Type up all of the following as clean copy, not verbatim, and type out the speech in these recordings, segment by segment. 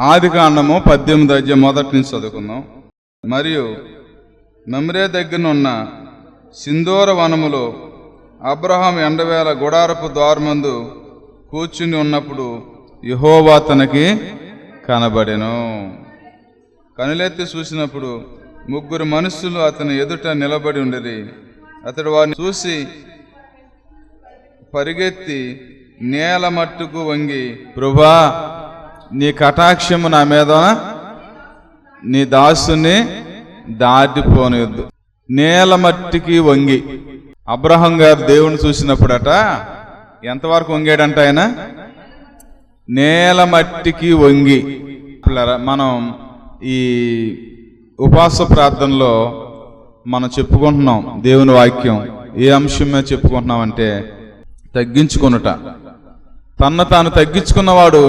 ఆదికాండము 18వ అధ్యాయం మొదటి నుంచి చదువుకుందాం. మరియు మమ్రే దగ్గరనున్న సింధూర వనములో అబ్రహాం ఎండవేళ గుడారపు ద్వారమందు కూర్చుని ఉన్నప్పుడు యెహోవా తనకి కనబడెను. కనులెత్తి చూసినప్పుడు ముగ్గురు మనుషులు అతని ఎదుట నిలబడి ఉండిరి. అతడు వారిని చూసి పరిగెత్తి నేల మట్టుకు వంగి, ప్రభువా, నీ కటాక్షము నా మీద నీ దాసుని దాటిపోనివద్దు. నేల మట్టికి వంగి. అబ్రహాం గారు దేవుని చూసినప్పుడట ఎంతవరకు వంగాడంట? ఆయన నేల మట్టికి వంగి. మనం ఈ ఉపవాస ప్రార్థనలో మనం చెప్పుకుంటున్నాం దేవుని వాక్యం. ఏ అంశం మీద చెప్పుకుంటున్నాం అంటే తగ్గించుకొనుట. తన్ను తాను తగ్గించుకున్నవాడు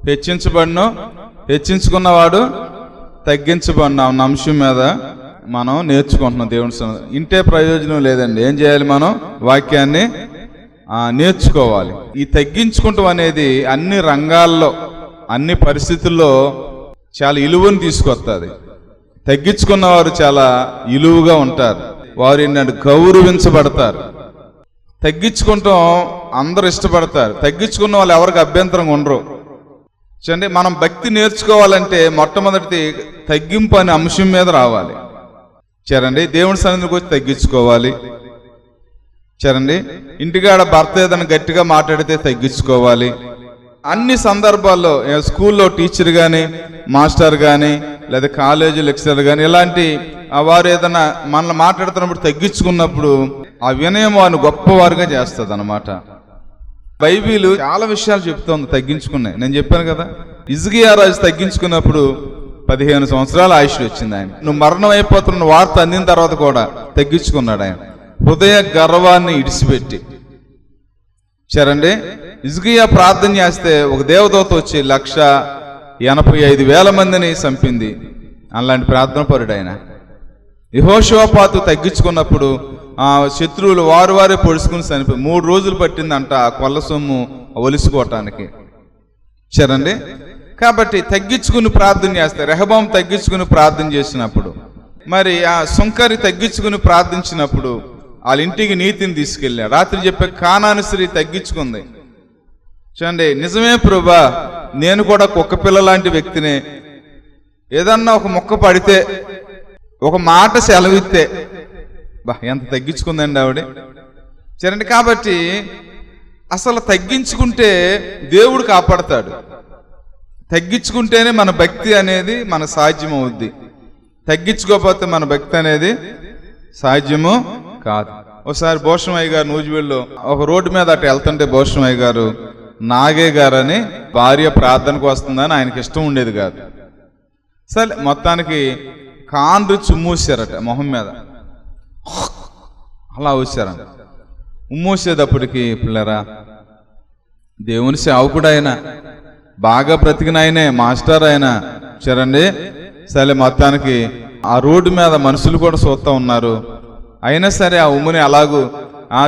హెచ్చించబడిను, హెచ్చించుకున్నవాడు తగ్గించబడిన అన్న అంశం మీద మనం నేర్చుకుంటున్నాం దేవుని సన్నిధిలో. ఇంటే ప్రయోజనం లేదండి. ఏం చేయాలి? మనం వాక్యాన్ని నేర్చుకోవాలి. ఈ తగ్గించుకుంటాం అనేది అన్ని రంగాల్లో, అన్ని పరిస్థితుల్లో చాలా ఇలువను తీసుకొస్తుంది. తగ్గించుకున్న వారు చాలా ఇలువుగా ఉంటారు. వారు ఏంటంటే గౌరవించబడతారు. తగ్గించుకుంటాం అందరూ ఇష్టపడతారు. తగ్గించుకున్న వాళ్ళు ఎవరికి అభ్యంతరం ఉండరు. చూడండి, మనం భక్తి నేర్చుకోవాలంటే మొట్టమొదటి తగ్గింపు అనే అంశం మీద రావాలి. చూడండి, దేవుని సన్నిధికి వచ్చి తగ్గించుకోవాలి. చూడండి, ఇంటికాడ భర్త ఏదైనా గట్టిగా మాట్లాడితే తగ్గించుకోవాలి. అన్ని సందర్భాల్లో స్కూల్లో టీచర్ కానీ, మాస్టర్ కానీ, లేదా కాలేజీ లెక్చరర్ కానీ, ఇలాంటి వారు ఏదైనా మనల్ని మాట్లాడుతున్నప్పుడు తగ్గించుకున్నప్పుడు ఆ వినయం వారిని గొప్పవారుగా చేస్తుంది అన్నమాట. బైబిల్ చాలా విషయాలు చెప్తోంది తగ్గించుకున్నాయి. నేను చెప్పాను కదా, హిజ్కియా రాజు తగ్గించుకున్నప్పుడు 15 సంవత్సరాల ఆయుష్ వచ్చింది ఆయన. నువ్వు మరణం అయిపోతున్న వార్త అందిన తర్వాత కూడా తగ్గించుకున్నాడు ఆయన, హృదయ గర్వాన్ని ఇడిచిపెట్టి. సరండి, హిజ్కియా ప్రార్థన చేస్తే ఒక దేవదూత వచ్చి 185,000 మందిని చంపింది. అలాంటి ప్రార్థన పరుడు ఆయన. యెహోషువపాతు తగ్గించుకున్నప్పుడు ఆ శత్రువులు వారే పొడుచుకుని చనిపోయి 3 రోజులు పట్టిందంట ఆ కొల్ల సొమ్ము ఒలుసుకోవటానికి. సరండి, కాబట్టి తగ్గించుకుని ప్రార్థన చేస్తే, రెహబాం తగ్గించుకుని ప్రార్థన చేసినప్పుడు, మరి ఆ సుంకరి తగ్గించుకుని ప్రార్థించినప్పుడు వాళ్ళ ఇంటికి నీతిని తీసుకెళ్ళాడు. రాత్రి చెప్పే కానాను స్త్రీ తగ్గించుకుంది. చూడండి, నిజమే ప్రభువా, నేను కూడా కుక్క పిల్ల లాంటి వ్యక్తిని. ఏదన్నా ఒక మొక్క పడితే, ఒక మాట సెలవిస్తే, ఎంత తగ్గించుకుందండి ఆవిడ. చూడండి, కాబట్టి అసలు తగ్గించుకుంటే దేవుడు కాపాడతాడు. తగ్గించుకుంటేనే మన భక్తి అనేది మన సాధ్యం అవుద్ది. తగ్గించుకోకపోతే మన భక్తి అనేది సాధ్యము కాదు. ఒకసారి భూషణమయ్య గారు నూజివీడులో ఒక రోడ్డు మీద అటు వెళ్తుంటే, భూషణమయ్య గారు నాగే గారని భార్య ప్రార్థనకు వస్తుందని ఆయనకి ఇష్టం ఉండేది కాదు. సరే, మొత్తానికి కాండ్రు చుమ్మూసారట మొహం మీద. అలా వచ్చారంట. ఉమ్మూసేటప్పటికి పిల్లరా, దేవుని సేవకుడు ఆయన, బాగా బ్రతికిన ఆయనే, మాస్టర్ ఆయన. చూడండి, సరే మొత్తానికి ఆ రోడ్డు మీద మనుషులు కూడా చూస్తూ ఉన్నారు. అయినా సరే ఆ ఉమ్ముని అలాగూ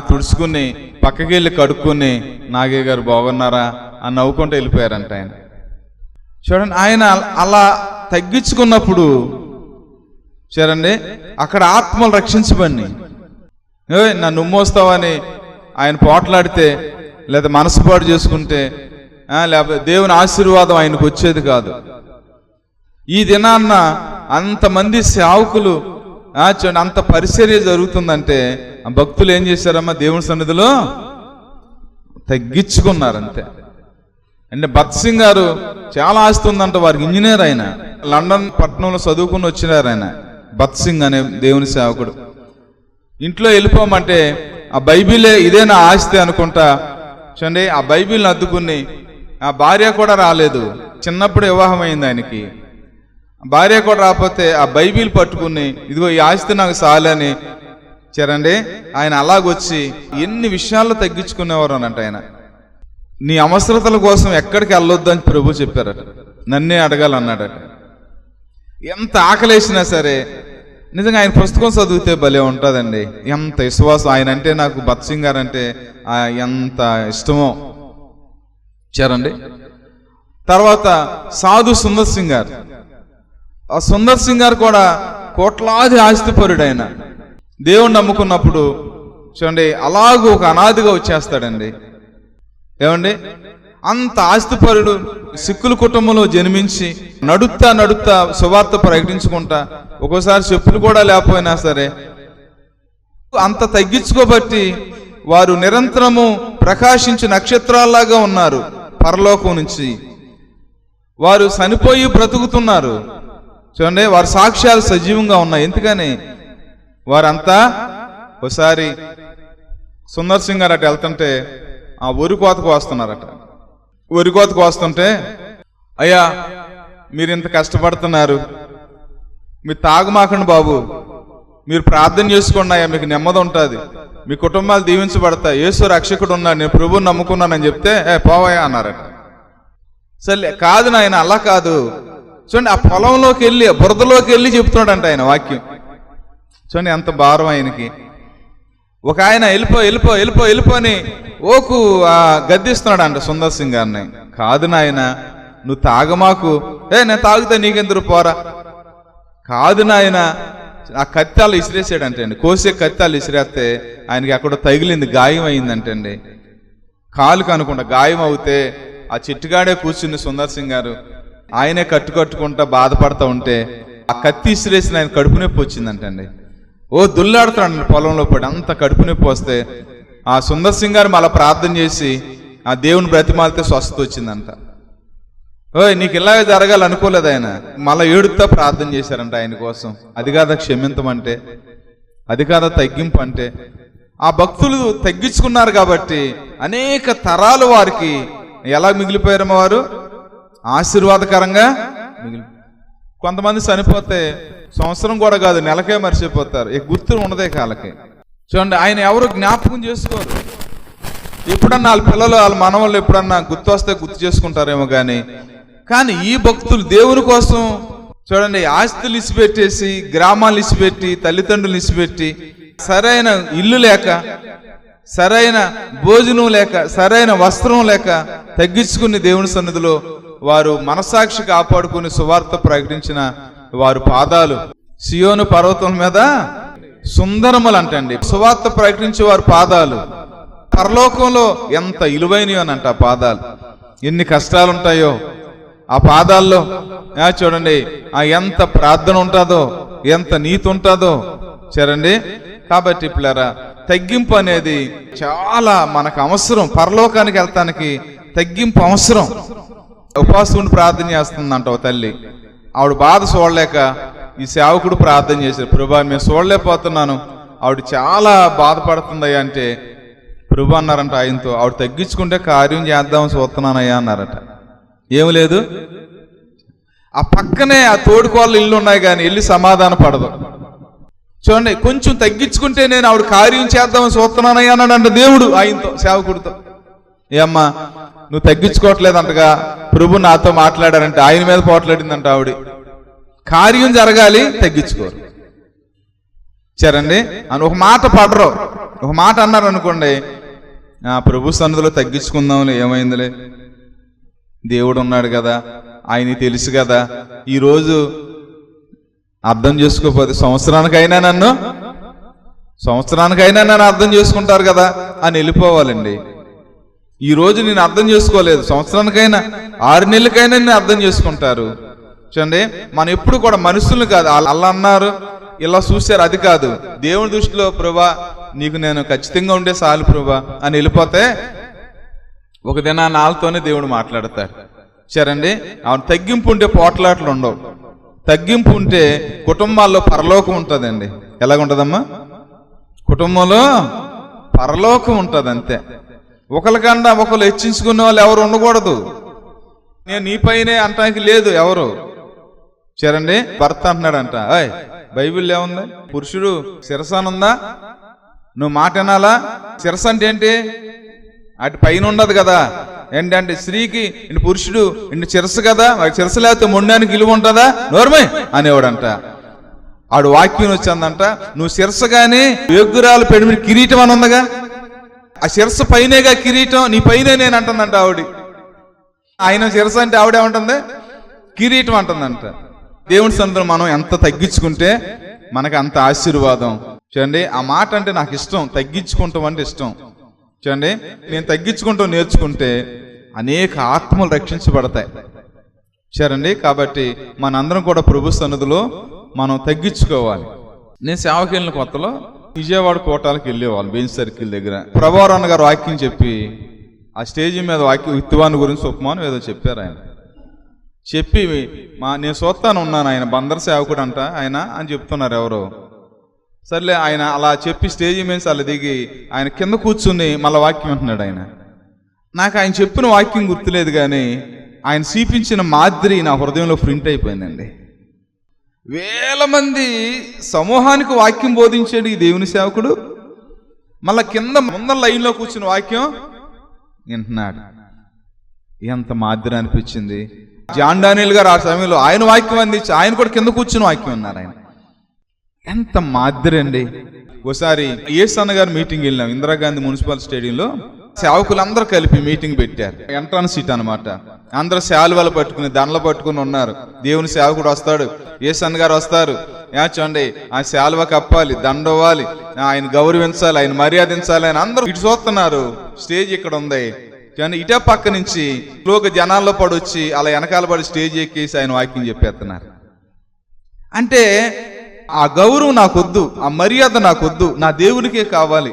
తుడుచుకుని పక్కకి వెళ్ళి కడుక్కుని, నాగే గారు బాగున్నారా అని నవ్వుకుంటూ వెళ్ళిపోయారంట ఆయన. చూడండి, ఆయన అలా తగ్గించుకున్నప్పుడు చూడండి అక్కడ ఆత్మలు రక్షించబడి, నన్ను ఉమ్మోస్తావని ఆయన పోట్లాడితే, లేదా మనసుపాటు చేసుకుంటే, లేకపోతే దేవుని ఆశీర్వాదం ఆయనకు వచ్చేది కాదు. ఈ దినాన్న అంతమంది సేవకులు చూడండి, అంత పరిచర్య జరుగుతుందంటే భక్తులు ఏం చేశారమ్మా? దేవుని సన్నిధిలో తగ్గించుకున్నారంతే. అంటే భత్ సింగ్ గారు చాలా ఆస్తి ఉందంట, వారికి ఇంజనీర్. ఆయన లండన్ పట్టణంలో చదువుకుని వచ్చినారు ఆయన, భత్ సింగ్ అనే దేవుని సేవకుడు. ఇంట్లో వెళ్ళిపోమంటే ఆ బైబిలే ఇదే నా ఆస్తి అనుకుంటా. చూడండి, ఆ బైబిల్ని అద్దుకుని, ఆ భార్య కూడా రాలేదు, చిన్నప్పుడు వివాహం అయింది ఆయనకి. భార్య కూడా రాకపోతే ఆ బైబిల్ పట్టుకుని, ఇదిగో ఈ ఆస్తి నాకు చాలని. చూడండి, ఆయన అలాగొచ్చి ఎన్ని విషయాల్లో తగ్గించుకునేవారు అనంట. ఆయన నీ అవసరతల కోసం ఎక్కడికి వెళ్ళొద్దు అని ప్రభు చెప్పారట, నన్నే అడగాలన్నాడట. ఎంత ఆకలేసినా సరే, నిజంగా ఆయన పుస్తకం చదివితే భలే ఉంటుందండి. ఎంత విశ్వాసం ఆయన అంటే. నాకు భత్ సింగ్ గారు అంటే ఎంత ఇష్టమో. చూడండి, తర్వాత సాధు సుందర్ సింగ్ గారు. ఆ సుందర్ సింగ్ గారు కూడా కోట్లాది ఆస్తిపరుడు. ఆయన దేవుణ్ణి నమ్ముకున్నప్పుడు చూడండి అలాగూ ఒక అనాదిగా వచ్చేస్తాడండి. ఏమండి, అంత ఆస్తిపరుడు సిక్కుల కుటుంబంలో జన్మించి నడుస్తా సువార్త ప్రకటించుకుంటా, ఒక్కోసారి చెప్పులు కూడా లేకపోయినా సరే అంత తగ్గించుకోబట్టి వారు నిరంతరము ప్రకాశించి నక్షత్రాల్లాగా ఉన్నారు. పరలోకం నుంచి వారు చనిపోయి బ్రతుకుతున్నారు. చూడండి, వారి సాక్ష్యాలు సజీవంగా ఉన్నాయి. ఎందుకని వారంతా ఒకసారి సుందర్ సింగ్ గారు అటు వెళ్తుంటే ఆ వరి కోతకు వస్తున్నారట. వరి కోతకు వస్తుంటే, అయ్యా మీరు ఇంత కష్టపడుతున్నారు, మీరు తాగుమాకండి బాబు, మీరు ప్రార్థన చేసుకోండి అయ్యా, మీకు నెమ్మది ఉంటుంది, మీ కుటుంబాలు దీవించబడతాయి, యేసు రక్షకుడు ఉన్నాడు, నేను ప్రభువుని నమ్ముకున్నానని చెప్తే పోవయ్యా అన్నారట. సరే కాదు నాయన, అలా కాదు. చూడండి, ఆ పొలంలోకి వెళ్ళి బురదలోకి వెళ్ళి చెప్తున్నాడంట ఆయన వాక్యం. చూడండి ఎంత భారం ఆయనకి. ఒక ఆయన వెళ్ళిపో అని ఓకు గద్దిస్తున్నాడు అంట సుందర్ సింగ్ గారిని. కాదు నాయన, నువ్వు తాగమాకు. నేను తాగుతా, నీకెందుకు పోరా. కాదు నాయన, ఆ కత్తాలు ఇసిరేసాడంటే అండి. కోసే కత్తాలు ఇసిరేస్తే ఆయనకి అక్కడ తగిలింది, గాయం అయిందంటండి. కాలుకు అనుకుంటా గాయం అవుతే ఆ చెట్టుగాడే కూర్చుని సుందర్ సింగ్ గారు ఆయనే కట్టుకుంటా బాధపడతా ఉంటే ఆ కత్తి ఇసిరేసిన ఆయన కడుపు నొప్పి వచ్చిందంటండి. దుల్లాడుతున్నాడు పొలంలో పడి, అంత కడుపు నొప్పి వస్తే ఆ సుందర్ సింగ్ గారు మళ్ళీ ప్రార్థన చేసి ఆ దేవుని బ్రతిమాలితే స్వస్థత వచ్చిందంట. నీకు ఇలాగే జరగాలనుకోలేదు ఆయన. మళ్ళీ ఏడుతా ప్రార్థన చేశారంట ఆయన కోసం. అది కాదా క్షమించమంటే, అది కాదా తగ్గింపు అంటే. ఆ భక్తులు తగ్గించుకున్నారు కాబట్టి అనేక తరాలు వారికి ఎలా మిగిలిపోయారమ్మా, వారు ఆశీర్వాదకరంగా మిగిలి. కొంతమంది చనిపోతే సంవత్సరం కూడా కాదు, నెలకే మర్చిపోతారు, ఇక గుర్తు ఉండదే కాళ్ళకి. చూడండి, ఆయన ఎవరు జ్ఞాపకం చేసుకోరు. ఎప్పుడన్నా వాళ్ళ పిల్లలు వాళ్ళ మనవాళ్ళు ఎప్పుడన్నా గుర్తు వస్తే గుర్తు చేసుకుంటారేమో కానీ ఈ భక్తులు దేవుని కోసం చూడండి ఆస్తులు ఇసిపెట్టేసి, గ్రామాలు ఇసిపెట్టి, తల్లిదండ్రులు ఇసిపెట్టి, సరైన ఇల్లు లేక, సరైన భోజనం లేక, సరైన వస్త్రం లేక తగ్గించుకుని దేవుని సన్నిధిలో వారు మనసాక్షి కాపాడుకుని సువార్త ప్రకటించిన వారు పాదాలు సియోను పర్వతం మీద సుందరములు అంటండి. సువార్త ప్రకటించే వారి పాదాలు పరలోకంలో ఎంత ఇలువైనయో అనంట. ఆ పాదాలు ఎన్ని కష్టాలు ఉంటాయో ఆ పాదాల్లో. చూడండి, ఎంత ప్రార్థన ఉంటుందో, ఎంత నీతి ఉంటుందో చూడండి. కాబట్టి పిల్లరా, తగ్గింపు అనేది చాలా మనకు అవసరం. పరలోకానికి వెళ్తానికి తగ్గింపు అవసరం. ఉపవాసుని ప్రార్థన చేస్తుందంట ఓ తల్లి. ఆవిడ బాధ చూడలేక ఈ సేవకుడు ప్రార్థన చేశారు, ప్రభా మేము చూడలేకపోతున్నాను, ఆవిడ చాలా బాధపడుతుందయ్యా అంటే ప్రభు అన్నారంట ఆయనతో, ఆవిడ తగ్గించుకుంటే కార్యం చేద్దామని చూస్తున్నానయ్యా అన్నారట. ఏమి లేదు, ఆ పక్కనే ఆ తోడుకోళ్ళ ఇల్లు ఉన్నాయి కానీ వెళ్ళి సమాధాన పడదు. చూడండి, కొంచెం తగ్గించుకుంటే నేను ఆవిడ కార్యం చేద్దామని చూస్తున్నానయ్యా అన్నాడంట దేవుడు ఆయనతో, సేవకుడితో. ఏమ్మా నువ్వు తగ్గించుకోవట్లేదంటగా, ప్రభు నాతో మాట్లాడారంటే ఆయన మీద పోట్లాడిందంట ఆవిడ. కార్యం జరగాలి, తగ్గించుకోరు. సరండి అని ఒక మాట పడరు, ఒక మాట అన్నారు అనుకోండి, ప్రభు సన్నిధిలో తగ్గించుకుందాంలే, ఏమైందిలే, దేవుడు ఉన్నాడు కదా, ఆయన తెలుసు కదా, ఈరోజు అర్థం చేసుకోకపోతే సంవత్సరానికైనా నన్ను అర్థం చేసుకుంటారు కదా అని వెళ్ళిపోవాలండి. ఈ రోజు నేను అర్థం చేసుకోలేదు, సంవత్సరానికైనా 6 నెలలకైనా నేను అర్థం చేసుకుంటారు. చూడండి, మనం ఎప్పుడు కూడా మనుషులు కాదు, అలా అన్నారు ఇలా చూశారు అది కాదు. దేవుని దృష్టిలో ప్రభా నీకు నేను ఖచ్చితంగా ఉండే చాలు ప్రభా అని వెళ్ళిపోతే ఒక దినాన్ని వాళ్ళతోనే దేవుడు మాట్లాడతాడు. సరేండి, అవును, తగ్గింపు ఉంటే పోట్లాట్లు ఉండవు. తగ్గింపు ఉంటే కుటుంబాల్లో పరలోకం ఉంటుందండి. ఎలాగుంటుందమ్మా? కుటుంబంలో పరలోకం ఉంటుంది, అంతే. ఒకరికన్నా ఒకరు హెచ్చించుకునే వాళ్ళు ఎవరు ఉండకూడదు. నేను నీ పైనే అంటానికి లేదు ఎవరు. సరేండి, భర్త అంటున్నాడంట, బైబిల్ ఏముంది, పురుషుడు శిరసానుందా, నువ్వు మాట వినాలా. శిరస అంటే ఏంటి? అటు పైన ఉండదు కదా. ఏంటంటే స్త్రీకి ఇంటి పురుషుడు ఇంటి శిరస్సు కదా, వాడి శిరస్సు లేకపోతే మొండానికి విలువ ఉంటుందా, నోర్మే అనేవాడంట. ఆడు వాక్యం వచ్చిందంట, నువ్వు శిరస్సు గాని యోగ్యురాలు పెడిమి కిరీటం అని ఉందగా, ఆ శిరస్సు పైనేగా కిరీటం, నీ పైనే నేను అంటుందంట ఆవిడ. ఆయన శిరస అంటే ఆవిడేమంటుంది? కిరీటం అంటుందంట. దేవుని సన్నిధిలో మనం ఎంత తగ్గించుకుంటే మనకు అంత ఆశీర్వాదం. చూడండి, ఆ మాట అంటే నాకు ఇష్టం. తగ్గించుకుంటాం అంటే ఇష్టం. చూడండి, నేను తగ్గించుకుంటాం నేర్చుకుంటే అనేక ఆత్మలు రక్షించబడతాయి. చూడండి, కాబట్టి మనందరం కూడా ప్రభు సన్నిధిలో మనం తగ్గించుకోవాలి. నేను సేవకి వెళ్ళిన కొత్తలో విజయవాడ కోటాలకు వెళ్ళేవాళ్ళు, బెంచ్ సర్కిల్ దగ్గర. ప్రభావరణ గారు వాక్యం చెప్పి ఆ స్టేజీ మీద వాక్యం విత్తువాని గురించి ఉపమానం ఏదో చెప్పారు. ఆయన చెప్పి నేను చూస్తాను ఉన్నాను, ఆయన బందర్ సేవకుడు అంట ఆయన అని చెప్తున్నారు ఎవరో. సర్లే, ఆయన అలా చెప్పి స్టేజీ మీద అలా దిగి ఆయన కింద కూర్చుని మళ్ళీ వాక్యం అంటున్నాడు. ఆయన నాకు ఆయన చెప్పిన వాక్యం గుర్తులేదు, కానీ ఆయన చూపించిన మాదిరి నా హృదయంలో ప్రింట్ అయిపోయిందండి. వేల మంది సమూహానికి వాక్యం బోధించాడు ఈ దేవుని సేవకుడు. మళ్ళా కింద ముందర లైన్లో కూర్చుని వాక్యం వింటున్నాడు. ఎంత మాదిరి అనిపించింది. జాన్ డానియల్ గారు ఆ సమయంలో ఆయన వాక్యం అందించి ఆయన కూడా కింద కూర్చుని వాక్యం అన్నారు. ఆయన ఎంత మాదిరి అండి. ఒకసారి ఏస్ అన్న గారు మీటింగ్ వెళ్ళినాం ఇందిరాగాంధీ మున్సిపల్ స్టేడియంలో. సేవకులందరూ కలిపి మీటింగ్ పెట్టారు. ఎంట్రన్స్ సీట్ అనమాట. అందరూ శాలువలు పట్టుకుని దండలు పట్టుకుని ఉన్నారు. దేవుని సేవకుడు వస్తాడు, ఏస్ అన్న గారు వస్తారు. చూడండి, ఆ శాలువ కప్పాలి, దండవ్వాలి, ఆయన గౌరవించాలి, ఆయన మర్యాదించాలి అని అందరూ ఇటు చూస్తున్నారు. స్టేజ్ ఇక్కడ ఉంది కానీ ఇటే పక్క నుంచి లోక జనాల్లో పడొచ్చి అలా వెనకాల పడి స్టేజ్ ఎక్కేసి ఆయన వాక్యం చెప్పేస్తున్నారు. అంటే ఆ గౌరవం నాకొద్దు, ఆ మర్యాద నాకొద్దు, నా దేవునికే కావాలి.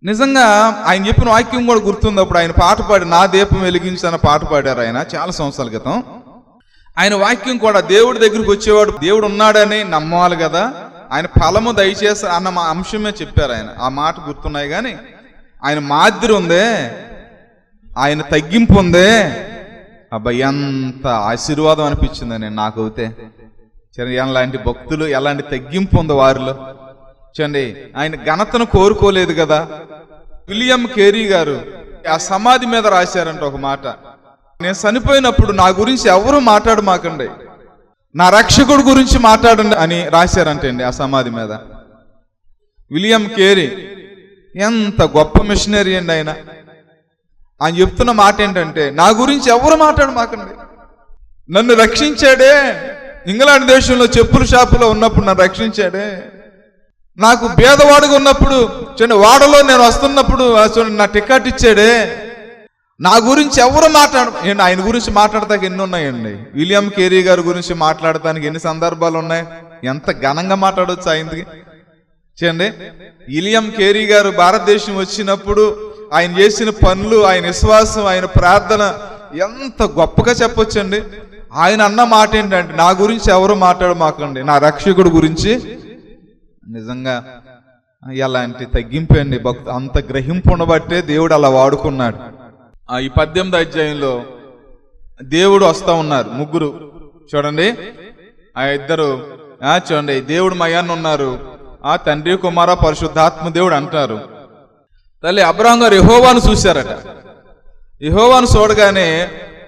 నిజంగా ఆయన చెప్పిన వాక్యం కూడా గుర్తుంది. అప్పుడు ఆయన పాట పాడి నా దీపం వెలిగించి అన్న పాట పాడారు ఆయన చాలా సంవత్సరాల క్రితం. ఆయన వాక్యం కూడా దేవుడి దగ్గరికి వచ్చేవాడు దేవుడు ఉన్నాడని నమ్మాలి కదా, ఆయన ఫలము దయచేసి అన్న మా అంశమే చెప్పారు. ఆయన ఆ మాట గుర్తున్నాయి, కానీ ఆయన మాదిరి ఉందే, ఆయన తగ్గింపు ఉందే, అబ్బాయి ఎంత ఆశీర్వాదం అనిపించిందని నాకు అయితే. ఎలాంటి భక్తులు, ఎలాంటి తగ్గింపు ఉంది వారిలో. చూడండి, ఆయన ఘనతను కోరుకోలేదు కదా. విలియం కేరీ గారు ఆ సమాధి మీద రాశారంట ఒక మాట, నేను చనిపోయినప్పుడు నా గురించి ఎవరు మాట్లాడమాకండి, నా రక్షకుడు గురించి మాట్లాడండి అని రాశారంటండి ఆ సమాధి మీద. విలియం కేరీ ఎంత గొప్ప మిషనరీ అండి ఆయన. ఆయన చెప్తున్న మాట ఏంటంటే, నా గురించి ఎవరు మాట్లాడమాకండి, నన్ను రక్షించాడే, ఇంగ్లాండ్ దేశంలో చెప్పుల షాపులో ఉన్నప్పుడు నన్ను రక్షించాడే, నాకు పేదవాడుగా ఉన్నప్పుడు చూడండి వాడలో నేను వస్తున్నప్పుడు చూడండి నా టికెట్ ఇచ్చాడే, నా గురించి ఎవరు ఆయన గురించి మాట్లాడతానికి ఎన్ని ఉన్నాయండి. విలియం కేరీ గారి గురించి మాట్లాడటానికి ఎన్ని సందర్భాలు ఉన్నాయి, ఎంత ఘనంగా మాట్లాడవచ్చు ఆయనకి. చూడండి, విలియం కేరీ గారు భారతదేశం వచ్చినప్పుడు ఆయన చేసిన పనులు, ఆయన విశ్వాసం, ఆయన ప్రార్థన ఎంత గొప్పగా చెప్పొచ్చండి. ఆయన అన్న మాట ఏంటంటే, నా గురించి ఎవరు మాట్లాడమాకండి, నా రక్షకుడు గురించి. నిజంగా ఎలాంటి తగ్గింపండి, భక్తు అంత గ్రహింపు ఉండబట్టే దేవుడు అలా వాడుకున్నాడు. ఈ 18వ అధ్యాయంలో దేవుడు వస్తా ఉన్నారు ముగ్గురు. చూడండి, ఆ ఇద్దరు చూడండి దేవుడు మయాన్ని ఉన్నారు, ఆ తండ్రి కుమార పరిశుద్ధాత్మ దేవుడు అంటారు. తల్లి అబ్రహాం గారు యెహోవాను చూశారట. యెహోవాను చూడగానే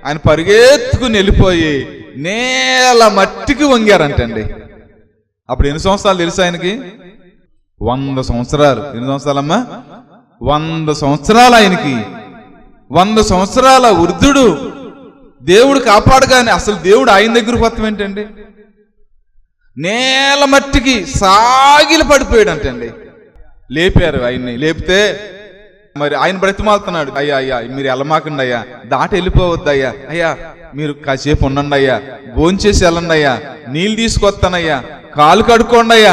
ఆయన పరిగెత్తుకుని వెళ్ళిపోయి నేల మట్టికి వంగారంటండి. అప్పుడు ఎన్ని సంవత్సరాలు తెలుసు ఆయనకి? 100 సంవత్సరాలు. ఎన్ని సంవత్సరాలమ్మా? 100 సంవత్సరాలు ఆయనకి. 100 సంవత్సరాల వృద్ధుడు దేవుడు కాపాడగానే అసలు దేవుడు ఆయన దగ్గరకు వస్తాం ఏంటండి? నేల మట్టికి సాగిలి పడిపోయాడు అంటండి. లేపారు ఆయన్ని. లేపితే మరి ఆయన బ్రతిమాలుతున్నాడు, అయ్యా అయ్యా మీరు వెళ్ళమాకండి అయ్యా, దాటి వెళ్ళిపోవద్దు అయ్యా, అయ్యా మీరు కాసేపు ఉండండి అయ్యా, భోంచేసి వెళ్ళండి అయ్యా, నీళ్ళు తీసుకొస్తానయ్యా, కాలు కడుక్కోండి అయ్యా.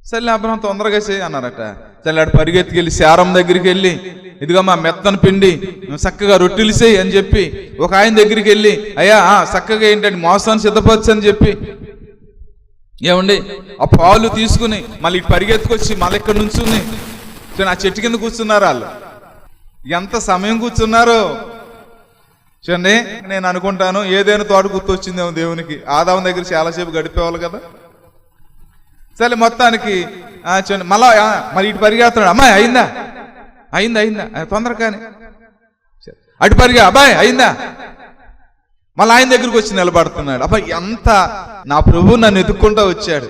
సరే అబ్రహం తొందరగా చేయి అన్నారట. చల్లాడు పరిగెత్తుకెళ్ళి శారం దగ్గరికి వెళ్ళి, ఇదిగో మా మెత్తన పిండి చక్కగా రొట్టెలు చేయి అని చెప్పి ఒక ఆయన దగ్గరికి వెళ్ళి, అయ్యా చక్కగా ఏంటంటే మోసాన్ని సిద్ధపరచు అని చెప్పి, ఏమండి ఆ పాలు తీసుకుని మళ్ళీ పరిగెత్తుకొచ్చి మళ్ళీ ఇక్కడ నుంచుని ఆ చెట్టు కింద కూర్చున్నారు. వాళ్ళు ఎంత సమయం కూర్చున్నారో చూడండి. నేను అనుకుంటాను ఏదైనా తోట గుర్తొచ్చిందేమో దేవునికి. ఆదాము దగ్గర చాలాసేపు గడిపేవాళ్ళు కదా. సరే మొత్తానికి చూడండి మళ్ళా మరి ఇటు పరిగెడుతున్నాడు, అమ్మాయి అయిందా అయిందా అయిందా తొందరగానే అటు పరిగా, అబ్బాయి అయిందా, మళ్ళీ ఆయన దగ్గరికి వచ్చి నిలబడుతున్నాడు. అబ్బాయి ఎంత నా ప్రభు నన్ను ఎదుక్కుంటూ వచ్చాడు.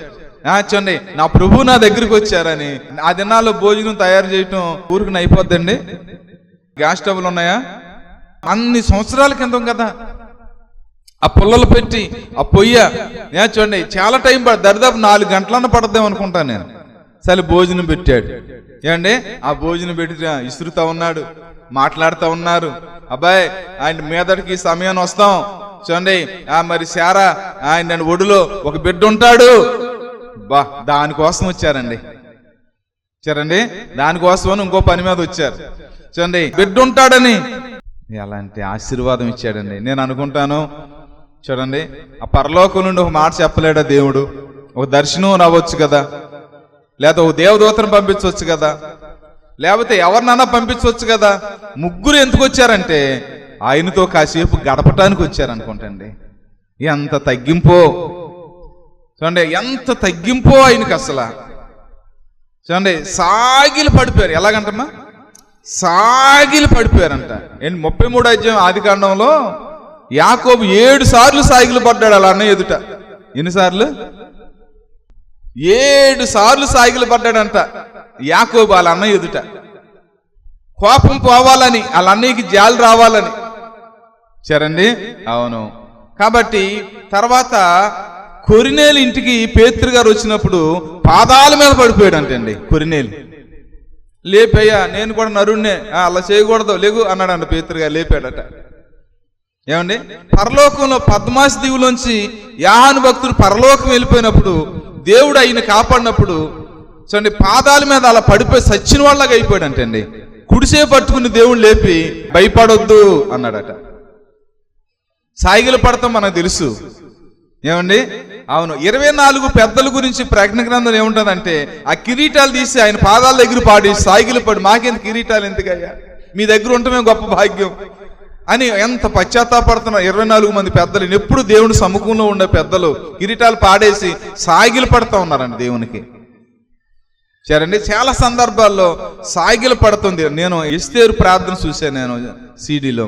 చూడండి నా ప్రభు నా దగ్గరికి వచ్చారని. ఆ దినాల్లో భోజనం తయారు చేయటం ఊరికి అయిపోద్దండి. గ్యాస్ స్టవ్లు ఉన్నాయా? అన్ని సంవత్సరాల కింద కదా. ఆ పుల్లలు పెట్టి ఆ పొయ్య చూడండి, చాలా టైం దరిదాపు 4 గంటలన్న పడద్దాం అనుకుంటాను నేను. సరే భోజనం పెట్టాడు. ఏమండి ఆ భోజనం పెట్టి ఇసురుతా ఉన్నాడు, మాట్లాడుతూ ఉన్నారు. అబ్బాయి ఆయన మీదటికి సమయాన్ని వస్తాం చూడండి, మరి శారా ఆయన ఒడిలో ఒక బిడ్డ ఉంటాడు. దానికోసం వచ్చారండి. దానికోసం ఇంకో పని మీద వచ్చారు. చూడండి బిడ్డ ఉంటాడని ఎలాంటి ఆశీర్వాదం ఇచ్చాడండి. నేను అనుకుంటాను చూడండి, ఆ పరలోకం నుండి ఒక మాట చెప్పలేడా దేవుడు? ఒక దర్శనం రావచ్చు కదా, లేకపోతే ఒక దేవదూతను పంపించవచ్చు కదా, లేకపోతే ఎవరినన్నా పంపించవచ్చు కదా. ముగ్గురు ఎందుకు వచ్చారంటే ఆయనతో కాసేపు గడపటానికి వచ్చారనుకుంటండి. ఎంత తగ్గింపో చూడండి, ఎంత తగ్గింపో ఆయనకి అసలు. చూడండి సాగిలు పడిపోయారు. ఎలాగంటమ్మా సాగిలు పడిపోయారంట. 33వ అధ్యాయం ఆదికాండంలో యాకోబు 7 సార్లు సాగిలు పడ్డాడు అలా అన్న ఎదుట. ఎన్నిసార్లు? 7 సార్లు సాగిలు పడ్డాడంట యాకోబు వాళ్ళ అన్న ఎదుట. కోపం పోవాలని, వాళ్ళ అన్నయ్యకి జాలి రావాలని. సరండి అవును. కాబట్టి తర్వాత కొరినేలు ఇంటికి పేతురు గారు వచ్చినప్పుడు పాదాల మీద పడిపోయాడు అంటండి. కొరినేలు లేపయ్యా, నేను కూడా నరుణ్ణే, అలా చేయకూడదు లేగు అన్నాడంట. పేతురు గారు లేపాడట. ఏమండి పరలోకంలో పద్మాసి దీవులోంచి యాహాను భక్తుడు పరలోకం వెళ్ళిపోయినప్పుడు దేవుడు ఆయన కాపాడినప్పుడు చూడండి పాదాల మీద అలా పడిపోయి సచ్చిన వాళ్ళగా అయిపోయాడు అంటండి. కుడిసే పట్టుకుని దేవుడు లేపి భయపడొద్దు అన్నాడట. సాయిగలు పడతాం మనకు తెలుసు. ఏమండి అవును. 24 పెద్దల గురించి ప్రకటన గ్రంథం ఏముంటుందంటే ఆ కిరీటాలు తీసి ఆయన పాదాల దగ్గర పాడి సాయిగలు పడి, మాకెంత కిరీటాలు ఎందుకయ్యా, మీ దగ్గర ఉండటమే గొప్ప భాగ్యం అని ఎంత పశ్చాత్తాపడుతున్నారు 24 మంది పెద్దలు. ఎప్పుడు దేవుని సముఖంలో ఉండే పెద్దలు కిరీటాలు పాడేసి సాగిలు పడుతూ ఉన్నారండి దేవునికి. సరేండి చాలా సందర్భాల్లో సాగిలు పడుతుంది. నేను ఎస్తేరు ప్రార్థన చూశాను నేను సీడీలో.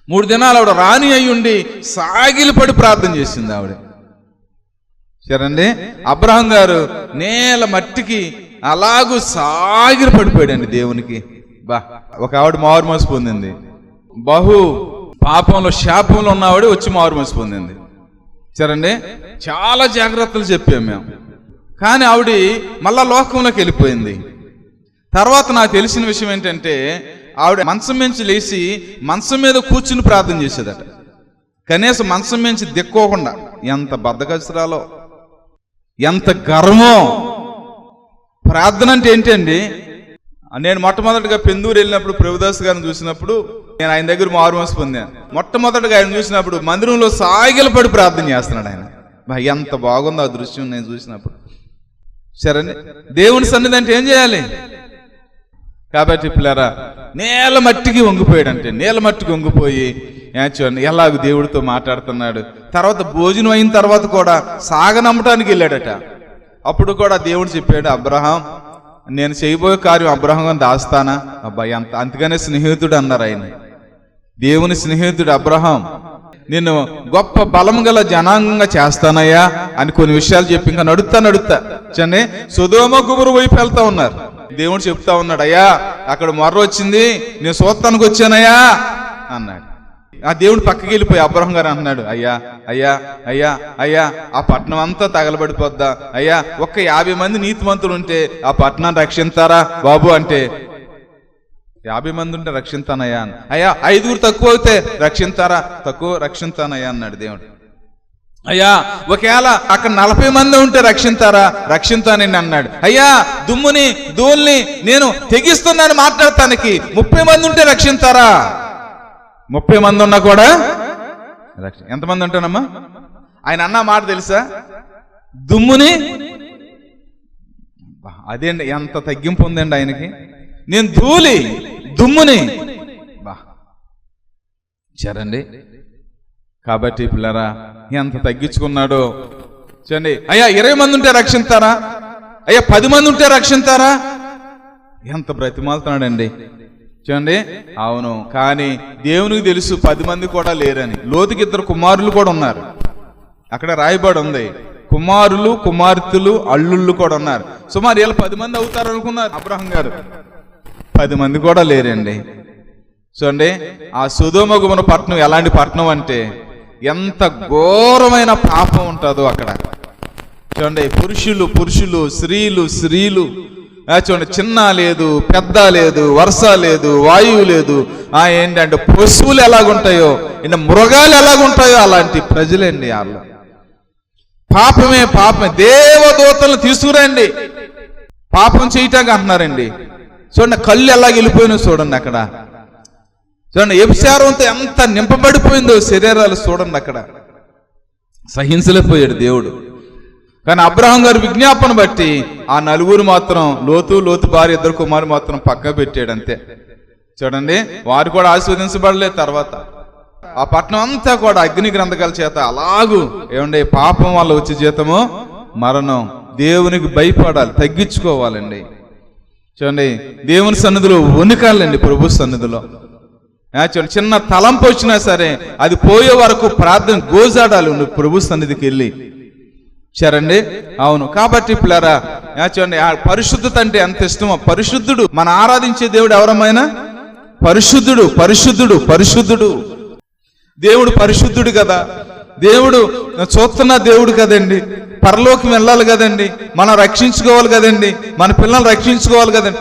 3 దినాలు ఆవిడ రాణి అయ్యుండి సాగిలు పడి ప్రార్థన చేసింది ఆవిడ. సరేండి అబ్రహం గారు నేల మట్టికి అలాగూ సాగిలు పడిపోయాడండి దేవునికి. ఒక ఆవిడ మారు మనసు పొందింది. బహు పాపంలో శాపంలో ఉన్నవాడు వచ్చి మారు మనసు పొందింది. సరేండి చాలా జాగ్రత్తలు చెప్పాము మేము. కానీ ఆవిడ మళ్ళా లోకంలోకి వెళ్ళిపోయింది. తర్వాత నాకు తెలిసిన విషయం ఏంటంటే ఆవిడ మంచం నుంచి లేచి మంచం మీద కూర్చుని ప్రార్థన చేసేదట. కనీసం మంచం నుంచి దిక్కోకుండా. ఎంత బద్ధకస్తురాలో, ఎంత గర్వం. ప్రార్థన అంటే ఏంటండి? నేను మొట్టమొదటిగా పెందూరు వెళ్ళినప్పుడు ప్రభుదాస్ గారిని చూసినప్పుడు నేను ఆయన దగ్గర మారు మనసు పొందాను. మొట్టమొదటిగా ఆయన చూసినప్పుడు మందిరంలో సాగిల పడి ప్రార్థన చేస్తున్నాడు ఆయన. ఎంత బాగుందో ఆ దృశ్యం నేను చూసినప్పుడు. సరే దేవుని సన్నిధి అంటే ఏం చేయాలి? కాబట్టి పిల్లరా నేల మట్టికి వంగిపోయాడంటే, నేల మట్టికి వంగిపోయి చూడండి ఎలాగ దేవుడితో మాట్లాడుతున్నాడు. తర్వాత భోజనం అయిన తర్వాత కూడా సాగనమ్మటానికి వెళ్ళాడట. అప్పుడు కూడా దేవుడు చెప్పాడు, అబ్రహాం నేను చేయబోయే కార్యం అబ్రహాం దాస్తానా? అబ్బాయి అంతగానే స్నేహితుడు అన్నారు ఆయన. దేవుని స్నేహితుడు అబ్రహాం, నిన్ను గొప్ప బలం గల జనాంగంగా చేస్తానయ్యా అని కొన్ని విషయాలు చెప్పి ఇంకా నడుస్తా చండి సొదొమ గుబురు వైపు వెళ్తా ఉన్నారు. దేవుడు చెప్తా ఉన్నాడు, అయ్యా అక్కడ మొర్ర వచ్చింది, నేను చూస్తానికి వచ్చానయ్యా అన్నాడు. ఆ దేవుడు పక్కకి వెళ్ళిపోయి అబ్రహం గారు అంటున్నాడు, అయ్యా అయ్యా అయ్యా అయ్యా ఆ పట్టణం అంతా తగలబడిపోద్దా అయ్యా, ఒక్క 50 మంది నీతిమంతులు ఉంటే ఆ పట్టణాన్ని రక్షిస్తారా బాబు అంటే, 50 మంది ఉంటే రక్షిస్తానయ్యా అని. అయ్యా 5 తక్కువ అయితే రక్షిస్తానయ్యా అన్నాడు దేవుడు. అయ్యా ఒకవేళ అక్కడ 40 మంది ఉంటే రక్షిస్తానని అన్నాడు. అయ్యా దుమ్ముని ధూళిని నేను తెగిస్తున్నాను మాట్లాడటానికి 30 మంది ఉంటే రక్షిస్తారా? 30 మంది ఉన్నా కూడా ఎంతమంది ఉంటానమ్మా? ఆయన అన్న మాట తెలుసా? దుమ్ముని, అదేండి ఎంత తగ్గింపు ఉందండి ఆయనకి. నేను దుమ్ముని చరండి. కాబట్టి పిల్లరా ఎంత తగ్గించుకున్నాడో చూడండి. అయ్యా 20 మంది ఉంటే రక్షిస్తారా? అయ్యా 10 మంది ఉంటే రక్షిస్తారా? ఎంత బ్రతిమాలుతున్నాడండి చూడండి. అవును, కానీ దేవునికి తెలుసు 10 మంది కూడా లేరని. లోతుకి 2 కుమారులు కూడా ఉన్నారు, అక్కడ రాయబడి ఉంది. కుమారులు కుమార్తెలు అల్లుళ్ళు కూడా ఉన్నారు. సుమారు వీళ్ళు 10 మంది అవుతారు అనుకున్నారు అబ్రహం గారు. 10 మంది కూడా లేరండి చూడండి, ఆ సొదొమ గొమొర్రా పట్టణం ఎలాంటి పట్టణం అంటే ఎంత ఘోరమైన పాపం ఉంటుందో అక్కడ. చూడండి, పురుషులు, స్త్రీలు చూడండి, చిన్న లేదు, పెద్ద లేదు, వరుస లేదు, వాయువు లేదు. ఏంటంటే పశువులు ఎలాగుంటాయో, మృగాలు ఎలాగుంటాయో అలాంటి ప్రజలండి వాళ్ళు. పాపమే. దేవదూతలను తీసుకురండి పాపం చేయటానికి అంటున్నారండి. చూడండి, కళ్ళు ఎలాగ వెళ్ళిపోయినా చూడండి అక్కడ. చూడండి, వ్యభిచారంతో ఎంత నింపబడిపోయిందో శరీరాలు చూడండి అక్కడ. సహించలేకపోయాడు దేవుడు. కానీ అబ్రహాం గారి విజ్ఞాపన బట్టి ఆ నలుగురు మాత్రం లోతు భార్య, 2 కుమారులు మాత్రం పక్క పెట్టాడు అంతే. చూడండి, వారు కూడా ఆశీర్వదించబడలేదు. తర్వాత ఆ పట్టణం అంతా కూడా అగ్ని గ్రంథకాల చేత అలాగూ పాపం వల్ల వచ్చే జీతము మరణం. దేవునికి భయపడాలి, తగ్గించుకోవాలండి. చూడండి, దేవుని సన్నిధిలో వణికాలండి. ప్రభు సన్నిధిలో చూడండి, చిన్న తలంపు వచ్చినా సరే అది పోయే వరకు ప్రార్థన గోజాడాలి ప్రభు సన్నిధికి వెళ్ళి. సరండి, అవును. కాబట్టి పిల్లరా, చూడండి, ఆ పరిశుద్ధత అంటే ఎంత ఇష్టమో. పరిశుద్ధుడు, మన ఆరాధించే దేవుడు ఎవరమైనా పరిశుద్ధుడు. దేవుడు పరిశుద్ధుడు కదా. దేవుడు చూస్తున్న దేవుడు కదండి. పరలోకం వెళ్ళాలి కదండి, మనం రక్షించుకోవాలి కదండి, మన పిల్లల్ని రక్షించుకోవాలి కదండి.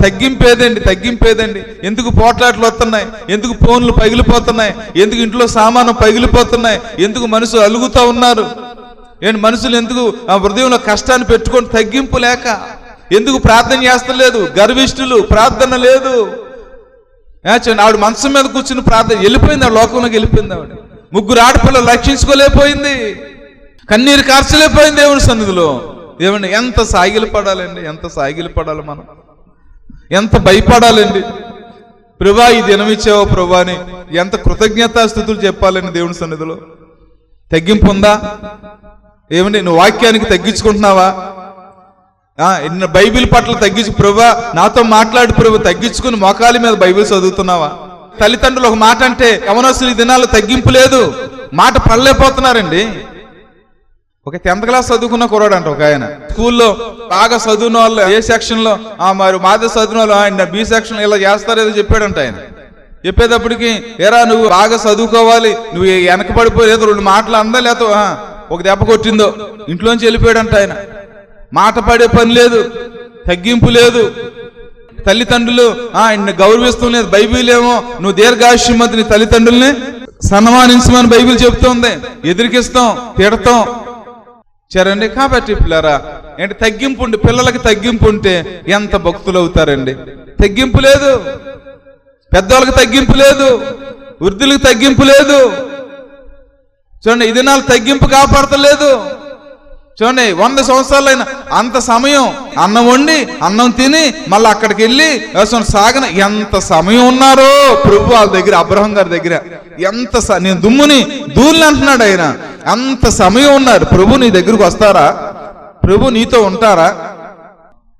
తగ్గింపేదండి. ఎందుకు పోట్లాట్లు వస్తున్నాయి, ఎందుకు ఫోన్లు పగిలిపోతున్నాయి, ఎందుకు ఇంట్లో సామాను పగిలిపోతున్నాయి, ఎందుకు మనుషులు అలుగుతూ ఉన్నారు, మనుషులు ఎందుకు ఆ హృదయంలో కష్టాన్ని పెట్టుకొని తగ్గింపు లేక ఎందుకు ప్రార్థన చేస్తలేదు? గర్విష్ఠులు, ప్రార్థన లేదు. ఆవిడ మంచం మీద కూర్చుని ప్రార్థన వెళ్ళిపోయింది, ఆవిడ లోకంలోకి వెళ్ళిపోయింది. ఆవిడ 3 ఆడపిల్లలు రక్షించుకోలేకపోయింది, కన్నీరు కార్చలేకపోయింది దేవుని సన్నిధిలో. ఏమండి, ఎంత సాగిలి పడాలి మనం, ఎంత భయపడాలండి. ప్రభా, ఈ దినం ఇచ్చావో ప్రభా అని ఎంత కృతజ్ఞతాస్తుతులు చెప్పాలండి దేవుని సన్నిధిలో. తగ్గింపు ఉందా? ఏమండి, నువ్వు వాక్యానికి తగ్గించుకుంటున్నావా? బైబిల్ పట్ల ప్రభా నాతో మాట్లాడు ప్రభు, తగ్గించుకుని మోకాలి మీద బైబిల్ చదువుతున్నావా? తల్లిదండ్రులు ఒక మాట అంటే యవనస్తులు ఈ దినాల్లో తగ్గింపు లేదు, మాట పడలేకపోతున్నారండి. ఒక 10th క్లాస్ చదువుకున్న కుర్రాడు అంట ఒక ఆయన, స్కూల్లో బాగా చదువున వాళ్ళు ఏ సెక్షన్ లో, మరి మాదే చదివిన వాళ్ళు ఆయన బి సెక్షన్ ఇలా చేస్తారేదో చెప్పాడంట. ఆయన చెప్పేటప్పటికి, ఏరా నువ్వు బాగా చదువుకోవాలి, నువ్వు వెనకబడిపోయేదో 2 మాటలు అందా, లేదో ఒక దెబ్బ కొట్టిందో ఇంట్లోంచి వెళ్ళిపోయాడంట ఆయన. మాట పడే పని లేదు, తగ్గింపు లేదు. తల్లిదండ్రులు గౌరవిస్తాం లేదు. బైబిల్ ఏమో నువ్వు దీర్ఘాయుష్యమంతి నీ తల్లిదండ్రుల్ని సన్మానించమని బైబిల్ చెప్తోంది. ఎదిరికిస్తాం, తిడతాం. సరేండి, కాబట్టి పిల్లరా తగ్గింపు ఉండి, పిల్లలకి తగ్గింపు ఉంటే ఎంత భక్తులు అవుతారండి. తగ్గింపు లేదు, పెద్దవాళ్ళకి తగ్గింపు లేదు, వృద్ధులకు తగ్గింపు లేదు. చూడండి, ఈ దినాలు తగ్గింపు కాపాడతలేదు. చూడండి, 100 సంవత్సరాలైనా అంత సమయం అన్నం వండి అన్నం తిని మళ్ళీ అక్కడికి వెళ్ళి సాగన ఎంత సమయం ఉన్నారో ప్రభు వాళ్ళ దగ్గర. అబ్రహాం గారి దగ్గర ఎంత నేను దుమ్ముని దూల్ని అంటున్నాడు ఆయన. అంత సమయం ఉన్నారు. ప్రభు నీ దగ్గరకు వస్తారా? ప్రభు నీతో ఉంటారా?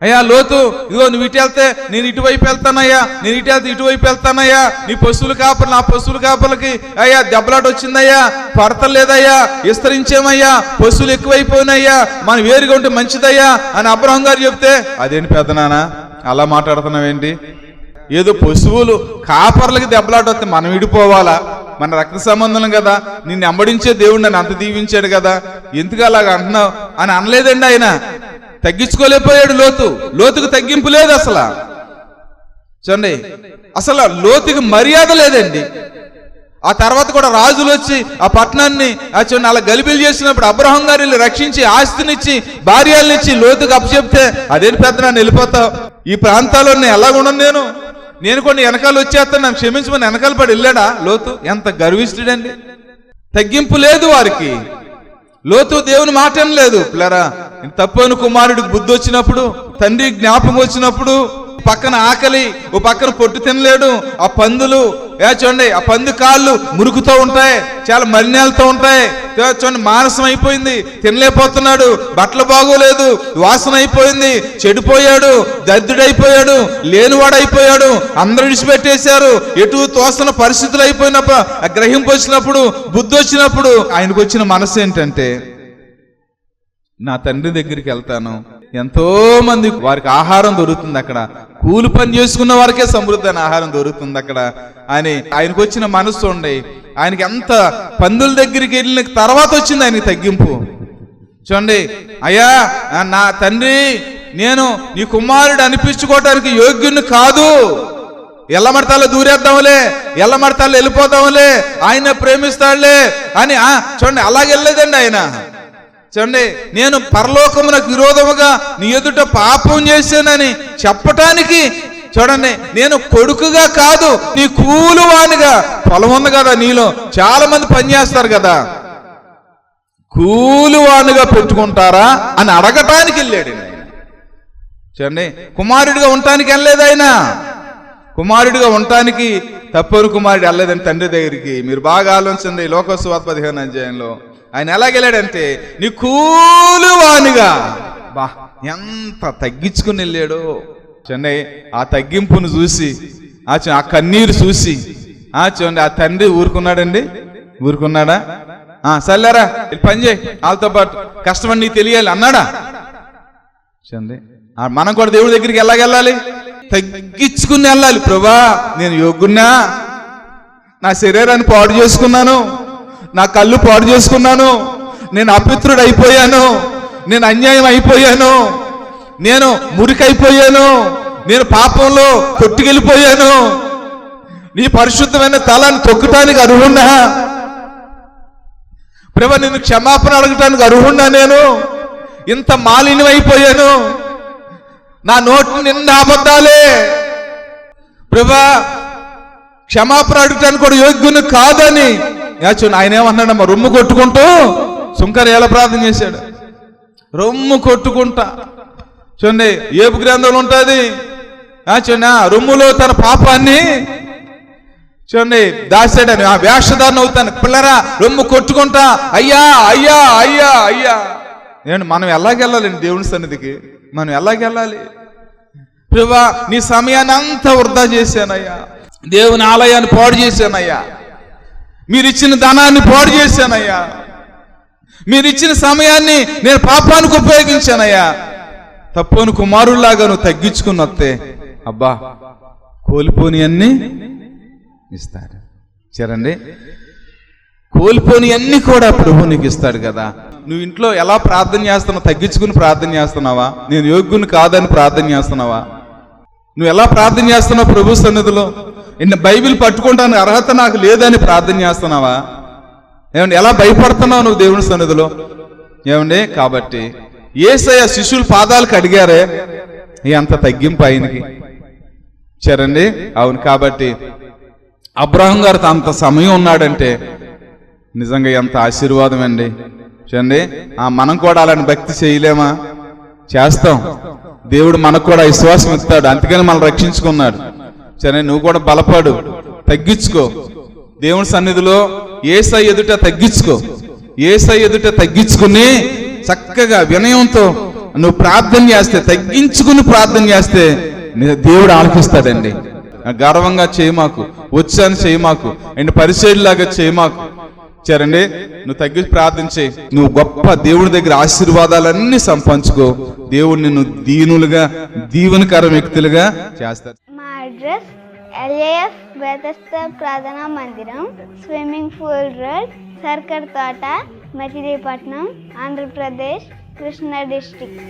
అయ్యా లోతు, ఇదిగో నువ్వు ఇటు వెళ్తే నేను ఇటువైపు వెళ్తానయ్యా, నేను ఇటు వెళ్తే ఇటువైపు వెళ్తానయ్యా, నీ పశువులు కాపలు నా పశువుల కాపలకి అయ్యా దెబ్బలాట వచ్చిందయ్యా, పడతలేదయ్యా, విస్తరించేమయ్యా, పశువులు ఎక్కువైపోయినాయ్యా, మనం వేరుగా ఉంటే మంచిదయ్యా అని అబ్రహాం గారు చెప్తే, అదేంటి పెద్దనాన్న అలా మాట్లాడుతున్నావేంటి? ఏదో పశువులు కాపర్లకి దెబ్బలాట వస్తే మనం విడిపోవాలా? మన రక్త సంబంధం కదా, నిన్ను వెంబడించే దేవుడు నన్ను అంత దీవించాడు కదా, ఎందుకు అలాగ అంటున్నావు అని అనలేదండి ఆయన. తగ్గించుకోలేకపోయాడు లోతుకు తగ్గింపు లేదు అసలు. చూడండి, అసలు లోతుకి మర్యాద లేదండి. ఆ తర్వాత కూడా రాజులు వచ్చి ఆ పట్టణాన్ని చూడండి అలా గలిబిలి చేసినప్పుడు అబ్రహాం గారు వెళ్ళి రక్షించి ఆస్తినిచ్చి భార్యలనిచ్చి లోతుకు అప్పచెప్తే, అదేంటి పెద్ద నన్ను వెళ్ళిపోతావు, ఈ ప్రాంతాల్లో నేను ఎలాగున్నాను, నేను కొన్ని వెనకాల వచ్చేస్తాను, నన్ను క్షమించమని వెనకాల పడి వెళ్ళాడా లోతు? ఎంత గర్విష్ఠుడండి. తగ్గింపు లేదు వారికి. లోతు దేవుని మాట లేదు. పిల్లరా, తప్పని కుమారుడికి బుద్ధి వచ్చినప్పుడు, తండ్రి జ్ఞాపకం వచ్చినప్పుడు, పక్కన ఆకలి, ఓ పక్కన పొట్టు తినలేడు. ఆ పందులు చూడండి, ఆ పంది కాళ్ళు మురుగుతూ ఉంటాయి, చాలా మలినాలతో ఉంటాయి. చూడండి, మానసం అయిపోయింది, తినలేకపోతున్నాడు, బట్టలు బాగోలేదు, వాసన అయిపోయింది, చెడిపోయాడు, దరిద్రుడైపోయాడు, లేనివాడైపోయాడు, అందరూ విడిచిపెట్టేశారు. ఎటు తోసిన పరిస్థితులు అయిపోయినప్పుడు, ఆ గ్రహింపు వచ్చినప్పుడు, బుద్ధి వచ్చినప్పుడు ఆయనకు వచ్చిన మనసు ఏంటంటే, నా తండ్రి దగ్గరికి వెళ్తాను, ఎంతో మంది వారికి ఆహారం దొరుకుతుంది, అక్కడ కూలి పని చేసుకున్న వారికే సమృద్ధి అని ఆహారం దొరుకుతుంది అక్కడ అని ఆయనకు వచ్చిన మనసు ఉండి, ఆయనకి ఎంత పందుల దగ్గరికి వెళ్ళిన తర్వాత వచ్చింది ఆయనకి తగ్గింపు. చూడండి, అయ్యా నా తండ్రి, నేను నీ కుమారుడు అనిపించుకోవటానికి యోగ్యుని కాదు, ఎల్లమడతాలో దూరేద్దాంలే, ఎల్లమడతాలో వెళ్ళిపోదాంలే, ఆయన ప్రేమిస్తాడులే అని చూడండి అలాగెళ్ళలేదండి ఆయన. చూడండి, నేను పరలోకమునకు విరోధముగా నీ ఎదుట పాపం చేశానని చెప్పటానికి, చూడండి నేను కొడుకుగా కాదు నీ కూలువానిగా, పొలం ఉంది కదా నీలో, చాలా మంది పని చేస్తారు కదా, కూలువానిగా పెట్టుకుంటారా అని అడగటానికి వెళ్ళాడు ఆయన. చూడండి, కుమారుడిగా ఉండటానికి వెళ్ళలేదు ఆయన. కుమారుడిగా ఉండటానికి తప్పని కుమారుడు వెళ్ళలేదని తండ్రి దగ్గరికి. మీరు బాగా ఆలోచించండి, లోకసువార్త 15వ అధ్యాయంలో ఆయన ఎలాగెళ్ళాడంటే నీ కూలువానిగా. బా, ఎంత తగ్గించుకుని వెళ్ళాడు. చూడండి, ఆ తగ్గింపును చూసి, ఆ కన్నీరు చూసి చూడండి ఆ తండ్రి ఊరుకున్నాడండి. ఊరుకున్నాడా? సర్లేరా పని చేయి, వాళ్ళతో పాటు కష్టమని నీకు తెలియాలి అన్నాడా? చూడండి, మనం కూడా దేవుడి దగ్గరికి ఎలాగెళ్ళాలి? తగ్గించుకుని వెళ్ళాలి. ప్రభా, నేను యోగ్యున్నా, నా శరీరాన్ని పాడు చేసుకున్నాను, నా కళ్ళు పాడు చేసుకున్నాను, నేను అపిత్రుడు అయిపోయాను, నేను అన్యాయం అయిపోయాను, నేను మురికైపోయాను, నేను పాపంలో కొట్టుకెళ్ళిపోయాను, నీ పరిశుద్ధమైన తలని తొక్కటానికి అర్హున్నా ప్రభా, నేను క్షమాపణ అడగటానికి అర్హున్నా, నేను ఇంత మాలిన్యం అయిపోయాను, నా నోటి నిండా అబద్ధాలే, ప్రభా క్షమాపణ అడగటానికి కూడా యోగ్యుని కాదని ఆయన ఏమన్నాడమ్మా, రొమ్ము కొట్టుకుంటూ సుంకర ఎలా ప్రార్థన చేశాడు? రొమ్ము కొట్టుకుంటా. చూడండి, ఏబు గ్రంథంలో ఉంటుంది. చూడండి, రొమ్ములో తన పాపాన్ని చూడండి దాచాడని, ఆ వేషధారణ అవుతాను, పిల్లరా రొమ్ము కొట్టుకుంటా, అయ్యా అయ్యా అయ్యా అయ్యా. నేను మనం ఎలాగెళ్ళాలండి దేవుని సన్నిధికి? మనం ఎలాగెళ్ళాలి? ప్రభా, నీ సమయాన్ని అంతా వృధా చేశానయ్యా, దేవుని ఆలయాన్ని పాడు చేశానయ్యా, మీరిచ్చిన ధనాన్ని పాడు చేశానయ్యా, మీరిచ్చిన సమయాన్ని నేను పాపానికి ఉపయోగించానయ్యా. తప్పని కుమారుల్లాగా నువ్వు తగ్గించుకుని వస్తే అబ్బా కోల్పోని అన్ని ఇస్తాడు. చూడండి, కోల్పోని అన్ని కూడా ప్రభు నీకు ఇస్తాడు కదా. నువ్వు ఇంట్లో ఎలా ప్రార్థన చేస్తున్నావు? తగ్గించుకుని ప్రార్థన చేస్తున్నావా? నేను యోగ్యుని కాదని ప్రార్థన చేస్తున్నావా? నువ్వు ఎలా ప్రార్థన చేస్తున్నావు ప్రభు సన్నిధిలో? బైబిల్ పట్టుకుంటానికి అర్హత నాకు లేదని ప్రార్థన చేస్తున్నావా? ఏమండి, ఎలా భయపడుతున్నావు నువ్వు దేవుని సన్నిధిలో? ఏమండి, కాబట్టి యేసయ్య శిష్యుల పాదాలకు అడిగారే, ఎంత తగ్గింపు ఆయనకి. సరేండి, అవును. కాబట్టి అబ్రహాం గారితో అంత సమయం ఉన్నాడంటే నిజంగా ఎంత ఆశీర్వాదం అండి. చూడండి, మనం కూడా అలాంటి భక్తి చేయలేమా? చేస్తాం. దేవుడు మనకు కూడా విశ్వాసం ఇస్తాడు, అందుకని మనం రక్షించుకున్నాడు. సరే, నువ్వు కూడా బలపడు, తగ్గించుకో, దేవుని సన్నిధిలో యేసయ్య ఎదుట తగ్గించుకో. యేసయ్య ఎదుట తగ్గించుకుని చక్కగా వినయంతో నువ్వు ప్రార్థన చేస్తే, తగ్గించుకుని ప్రార్థన చేస్తే దేవుడు ఆలకిస్తాడండి. గర్వంగా చేయమాకు, వచ్చాను చేయమాకు, అండ్ పరిచయలాగా చేయమాకు. సరేండి, నువ్వు తగ్గించి ప్రార్థన చేయి, నువ్వు గొప్ప దేవుడి దగ్గర ఆశీర్వాదాలన్నీ సంపాదించుకో. దేవుడు నిన్ను దీనులుగా, దీవెనకర వ్యక్తులుగా చేస్తాడు. మా అడ్రస్ LAF బెతెస్దా ప్రార్థనా మందిరం, స్విమ్మింగ్ పూల్ రోడ్, సర్కర్ తోట, మచిలీపట్నం, ఆంధ్రప్రదేశ్, కృష్ణా డిస్ట్రిక్ట్.